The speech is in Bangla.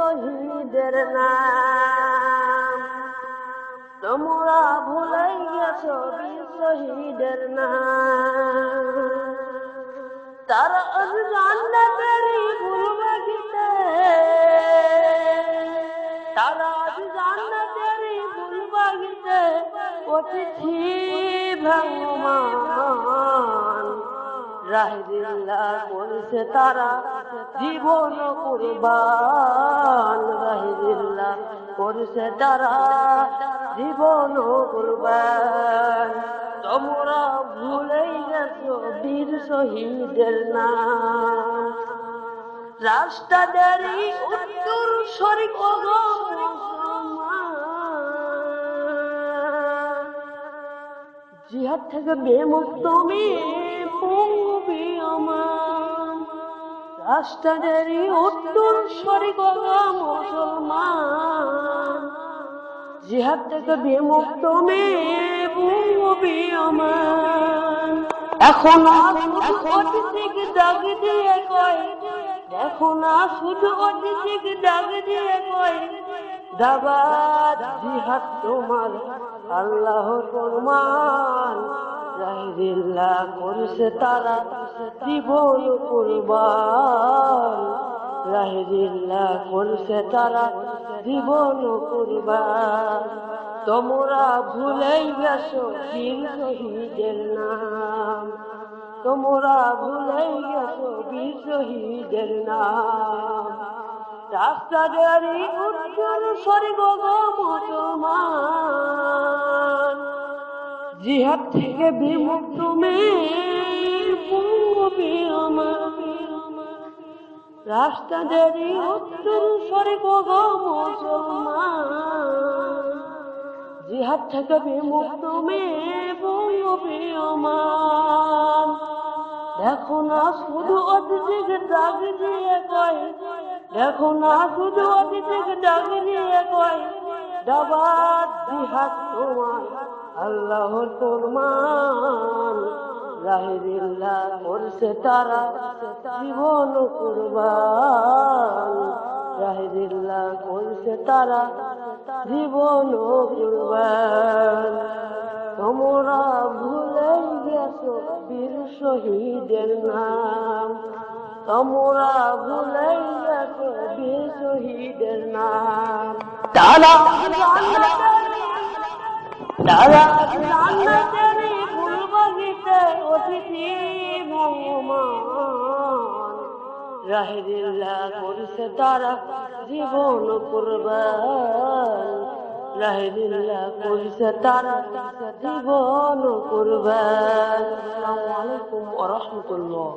শহীদের নাম। তোমরা ভুলে গেছো বীর শহীদের নাম। তারা আজ জান্নাতেরই ফুলবাগিতে, তারা আজ জান্নাতেরই ফুলবাগিতে অতিথি ভ্রাম্যমান। রাহিল্লাহ করেছে তারা জীবন কুরবান। রাহিল্লাহ করেছে তারা জীবন কুরবান। তোমরা ভুলেই গেছো বীর শহীদের নাম। রাস্তাদারি উত্তর শরীক জিহাদ থেকে বেমুক্ত রাস্তাদারি উত্তর শরীক মুসলমান। জিহাদ থেকে বিমুক্ত আমার। এখন অতিথিকে ডাক দিয়ে কয়, এখন শুধু অতিথিকে ডাক দিয়ে কয়, দাবাত জিহাদ তোমার আল্লাহর ফরমান। রাহিল্লাহ করেছে তারা জীবন কুরবান। রাহিল্লাহ করেছে তারা জীবন কুরবান। তোমরা ভুলেই গেছো বীর শহীদের নাম। তোমরা ভুলেই গেছো বীর শহীদের নাম। রাস্তাদারি উত্তর শরীক মুসলমান। জিহাদ থেকে বিমুক্ত রাস্তাদারি উত্তর শরীক মুসলমান। জিহাদ থেকে বিমুক্ত আমার। দেখো না শুধু অতিথিকে ডাক দিয়ে কয়, দেখো না শুধু অতিথিকে ডাক দিয়ে কয়, দাবাত জিহাদ তোমার আল্লাহর ফরমান। রাহিল্লাহ করছে তারা জীবন কুরবান। রাহিল্লাহ করছে তারা জীবন কুরবান। তোমরা ভুলে গেছো বীর শহীদের নাম। তোমরা ভুলে গেছো বীর শহীদের নাম। তারা জান্নাতেরই ফুলবাগিতে অতিথি ভ্রাম্যমান। রাহিল্লাহ করেছে তারা জীবন কুরবান। রাহিল্লাহ করেছে তারা জীবন কুরবান। আসসালামু আলাইকুম ওয়া রাহমাতুল্লাহ।